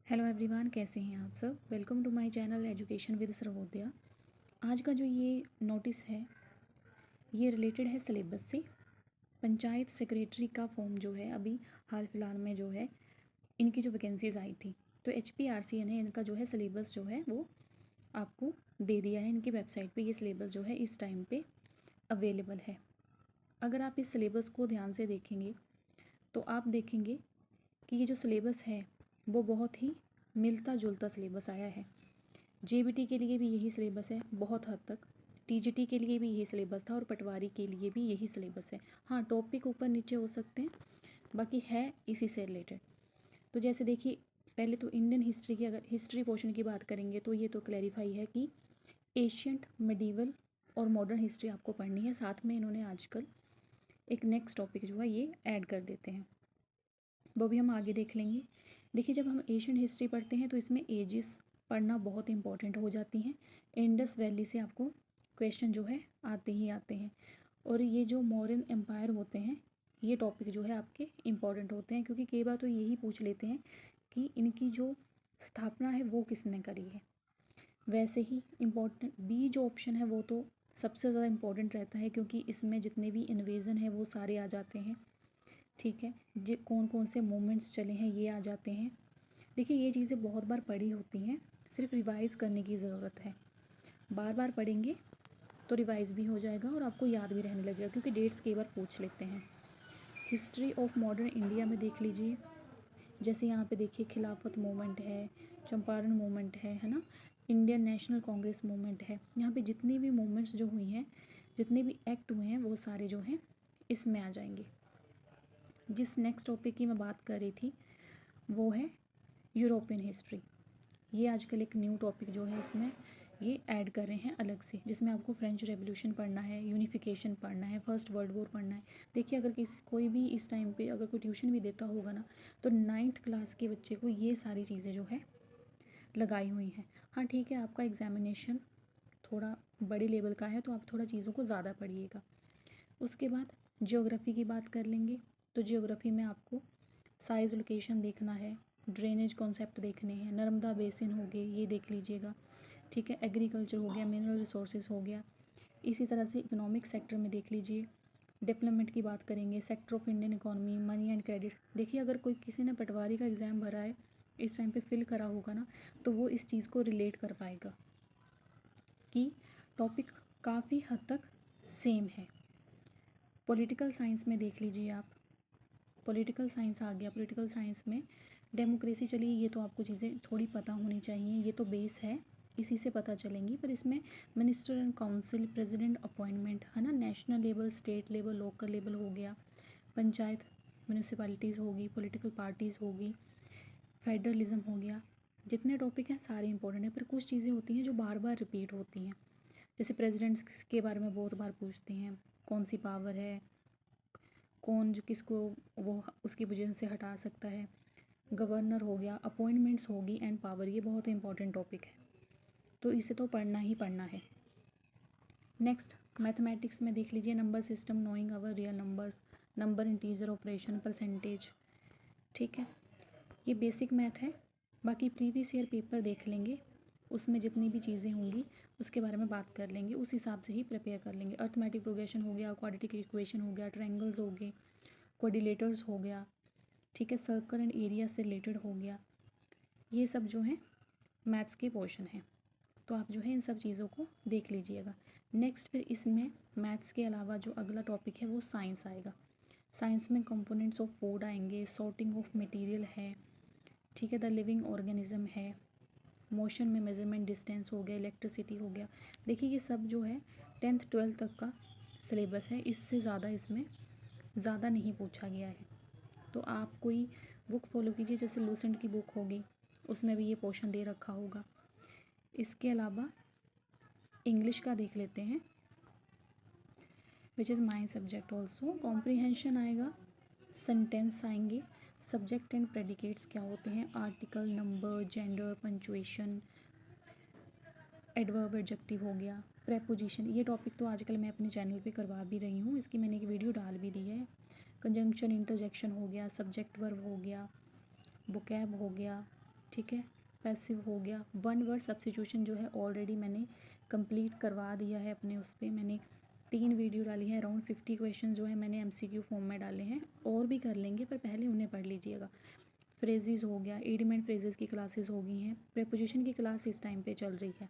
Hello everyone, कैसे हैं आप सब। Welcome to my channel education with Sarvodaya. आज का जो ये नोटिस है ये रिलेटेड है सिलेबस से। पंचायत सेक्रेटरी का फॉर्म जो है अभी हाल फिलहाल में जो है इनकी जो वैकेंसीज आई थी, तो HPRC ने इनका जो है सिलेबस जो है वो आपको दे दिया है। इनकी वेबसाइट पे ये सिलेबस जो है इस टाइम पे अवेलेबल है। अगर आप इस सिलेबस को ध्यान से देखेंगे तो आप देखेंगे कि ये जो सिलेबस है वो बहुत ही मिलता जुलता सिलेबस आया है। JBT के लिए भी यही सिलेबस है बहुत हद तक, TGT के लिए भी यही सिलेबस था और पटवारी के लिए भी यही सिलेबस है। हाँ, टॉपिक ऊपर नीचे हो सकते हैं, बाकी है इसी से रिलेटेड। तो जैसे देखिए, पहले तो इंडियन हिस्ट्री की अगर हिस्ट्री पोर्शन की बात करेंगे तो ये तो क्लैरिफाई है कि एशियंट, मिडीवल और मॉडर्न हिस्ट्री आपको पढ़नी है। साथ में इन्होंने आजकल एक नेक्स्ट टॉपिक जो है ये ऐड कर देते हैं, वो भी हम आगे देख लेंगे। देखिए, जब हम एशियन हिस्ट्री पढ़ते हैं तो इसमें एजिस पढ़ना बहुत इंपॉर्टेंट हो जाती हैं। इंडस वैली से आपको क्वेश्चन जो है आते ही आते हैं। और ये जो मौर्यन एम्पायर होते हैं ये टॉपिक जो है आपके इम्पॉर्टेंट होते हैं, क्योंकि कई बार तो यही पूछ लेते हैं कि इनकी जो स्थापना है वो किसने करी है। वैसे ही इम्पॉर्टेंट बी जो ऑप्शन है वो तो सबसे ज़्यादा इम्पॉर्टेंट रहता है, क्योंकि इसमें जितने भी इन्वेजन है वो सारे आ जाते हैं। ठीक है, जो कौन कौन से मूवमेंट्स चले हैं ये आ जाते हैं। देखिए, ये चीज़ें बहुत बार पढ़ी होती हैं, सिर्फ रिवाइज़ करने की ज़रूरत है। बार बार पढ़ेंगे तो रिवाइज़ भी हो जाएगा और आपको याद भी रहने लगेगा, क्योंकि डेट्स कई बार पूछ लेते हैं। हिस्ट्री ऑफ मॉडर्न इंडिया में देख लीजिए, जैसे यहाँ पे देखिए खिलाफत मूवमेंट है, चंपारण मूवमेंट है ना, इंडियन नेशनल कांग्रेस मूवमेंट है। यहाँ पे जितनी भी मूवमेंट्स जो हुई हैं, जितने भी एक्ट हुए हैं वो सारे जो हैं इसमें आ जाएंगे। जिस नेक्स्ट टॉपिक की मैं बात कर रही थी वो है यूरोपियन हिस्ट्री। ये आजकल एक न्यू टॉपिक जो है इसमें ये ऐड कर रहे हैं अलग से, जिसमें आपको फ्रेंच रेवोल्यूशन पढ़ना है, यूनिफिकेशन पढ़ना है, फर्स्ट वर्ल्ड वॉर पढ़ना है। देखिए, अगर कोई भी इस टाइम पे अगर कोई ट्यूशन भी देता होगा ना, तो 9th क्लास के बच्चे को ये सारी चीज़ें जो है लगाई हुई हैं। हाँ ठीक है, आपका एग्जामिनेशन थोड़ा बड़े लेवल का है तो आप थोड़ा चीज़ों को ज़्यादा पढ़िएगा। उसके बाद ज्योग्राफी की बात कर लेंगे, तो ज्योग्राफी में आपको साइज लोकेशन देखना है, ड्रेनेज कॉन्सेप्ट देखने हैं, नर्मदा बेसिन हो गए ये देख लीजिएगा। ठीक है, एग्रीकल्चर हो गया, मिनरल रिसोर्सेज हो गया। इसी तरह से इकोनॉमिक सेक्टर में देख लीजिए, डेवलपमेंट की बात करेंगे, sector of Indian economy, money and credit. देखिए, अगर कोई किसी ने पटवारी का एग्ज़ाम भरा है, इस टाइम पे फिल करा होगा ना, तो वो इस चीज़ को रिलेट कर पाएगा कि टॉपिक काफ़ी हद तक सेम है। पॉलिटिकल साइंस में देख लीजिए आप, पॉलिटिकल साइंस आ गया। पॉलिटिकल साइंस में डेमोक्रेसी, चलिए ये तो आपको चीज़ें थोड़ी पता होनी चाहिए, ये तो बेस है, इसी से पता चलेंगी। पर इसमें minister and council, president appointment है ना, national level, state level, local level हो गया, पंचायत म्यूनिसिपैलिटीज़ होगी, पॉलिटिकल पार्टीज़ होगी, फेडरलिज्म हो गया। जितने टॉपिक हैं सारे इंपॉर्टेंट हैं, पर कुछ चीज़ें होती हैं जो बार बार रिपीट होती हैं। जैसे प्रेसिडेंट्स के बारे में बहुत बार पूछते हैं, कौन सी पावर है, कौन जो किसको वो उसकी वजह से हटा सकता है। गवर्नर हो गया, अपॉइंटमेंट्स होगी एंड पावर, ये बहुत इंपॉर्टेंट टॉपिक है, तो इसे तो पढ़ना ही पढ़ना है। नेक्स्ट मैथमेटिक्स में देख लीजिए, नंबर सिस्टम, नोइंग अवर real numbers, number integer operation, percentage. ठीक है, ये बेसिक मैथ है। बाकी प्रीवियस ईयर पेपर देख लेंगे, उसमें जितनी भी चीज़ें होंगी उसके बारे में बात कर लेंगे, उस हिसाब से ही प्रिपेयर कर लेंगे। अर्थमेटिक प्रोग्रेशन हो गया, क्वाड्रेटिक इक्वेशन हो गया, ट्रायंगल्स हो गए, कोऑर्डिनेटर्स हो गया। ठीक है, सर्कल एंड एरिया से रिलेटेड हो गया। ये सब जो है मैथ्स के पोर्शन है, तो आप जो है इन सब चीज़ों को देख लीजिएगा। नेक्स्ट फिर इसमें मैथ्स के अलावा जो अगला टॉपिक है वो साइंस आएगा। साइंस में कंपोनेंट्स ऑफ फूड आएंगे, सॉर्टिंग ऑफ मटेरियल है। ठीक है, द लिविंग ऑर्गेनिज्म है, मोशन में मेजरमेंट, डिस्टेंस हो गया, इलेक्ट्रिसिटी हो गया। देखिए, ये सब जो है 10th 12th तक का सिलेबस है, इससे ज़्यादा इसमें ज़्यादा नहीं पूछा गया है। तो आप कोई बुक फॉलो कीजिए, जैसे लूसेंट की बुक होगी उसमें भी ये पोर्शन दे रखा होगा। इसके अलावा इंग्लिश का देख लेते हैं, which is my subject also. Comprehension आएगा, सेंटेंस आएंगे, सब्जेक्ट एंड प्रेडिकेट्स क्या होते हैं, article, number, gender, punctuation, adverb, adjective हो गया, प्रेपोजिशन। ये टॉपिक तो आजकल मैं अपने चैनल पे करवा भी रही हूँ, इसकी मैंने एक वीडियो डाल भी दी है। कंजंक्शन, इंटरजेक्शन हो गया, सब्जेक्ट वर्ब हो गया, वोकैब हो गया, ठीक है, पैसिव हो गया। वन वर्ड सब्स्टिट्यूशन जो है ऑलरेडी मैंने कंप्लीट करवा दिया है अपने उस पर। मैंने 3 वीडियो डाली है, अराउंड 50 क्वेश्चन जो है मैंने MCQ फॉर्म में डाले हैं, और भी कर लेंगे पर पहले उन्हें पढ़ लीजिएगा। फ्रेजेस हो गया, इडियम फ्रेजेस की क्लासेस हो गई हैं, प्रीपोजिशन की क्लास इस टाइम पे चल रही है।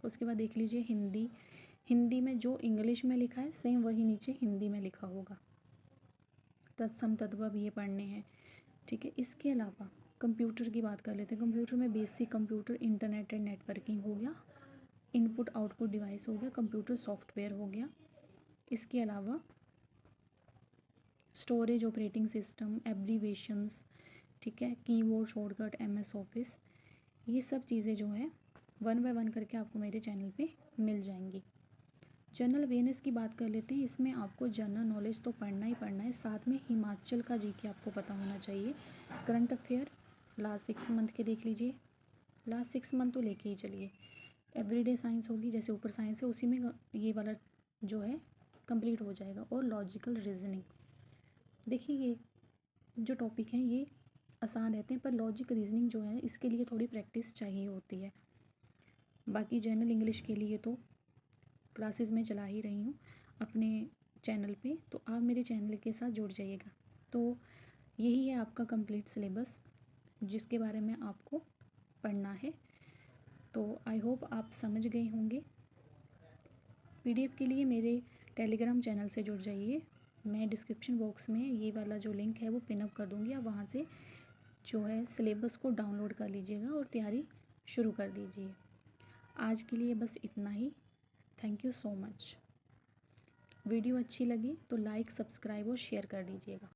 उसके बाद देख लीजिए हिंदी। हिंदी में जो इंग्लिश में लिखा है सेम वही नीचे हिंदी में लिखा होगा। तत्सम तद्भव ये पढ़ने हैं, ठीक है। इसके अलावा कंप्यूटर की बात कर लेते हैं। कंप्यूटर में basic computer, internet and networking हो गया, इनपुट आउटपुट डिवाइस हो गया, कंप्यूटर सॉफ्टवेयर हो गया। इसके अलावा स्टोरेज, ऑपरेटिंग सिस्टम, एब्रीवेशंस, ठीक है, कीबोर्ड शॉर्टकट, MS ऑफिस, ये सब चीज़ें जो है 1 बाय 1 करके आपको मेरे चैनल पे मिल जाएंगी। जनरल अवेयरनेस की बात कर लेते हैं। इसमें आपको जनरल नॉलेज तो पढ़ना ही पढ़ना है, साथ में हिमाचल का GK आपको पता होना चाहिए। करंट अफेयर लास्ट 6 मंथ के देख लीजिए, लास्ट 6 मंथ तो लेके ही चलिए। एवरीडे साइंस होगी, जैसे ऊपर साइंस है उसी में ये वाला जो है कंप्लीट हो जाएगा। और लॉजिकल रीजनिंग, देखिए ये जो टॉपिक हैं ये आसान रहते हैं, पर लॉजिक रीजनिंग जो है इसके लिए थोड़ी प्रैक्टिस चाहिए होती है। बाकी जनरल इंग्लिश के लिए तो क्लासेस मैं चला ही रही हूँ अपने चैनल पे, तो आप मेरे चैनल के साथ जुड़ जाइएगा। तो यही है आपका कंप्लीट सिलेबस जिसके बारे में आपको पढ़ना है। तो आई होप आप समझ गए होंगे। PDF के लिए मेरे टेलीग्राम चैनल से जुड़ जाइए। मैं डिस्क्रिप्शन बॉक्स में ये वाला जो लिंक है वो पिन अप कर दूँगी, आप वहाँ से जो है सिलेबस को डाउनलोड कर लीजिएगा और तैयारी शुरू कर दीजिए। आज के लिए बस इतना ही। Thank you so much. Video अच्छी लगी तो लाइक, सब्सक्राइब और शेयर कर दीजिएगा।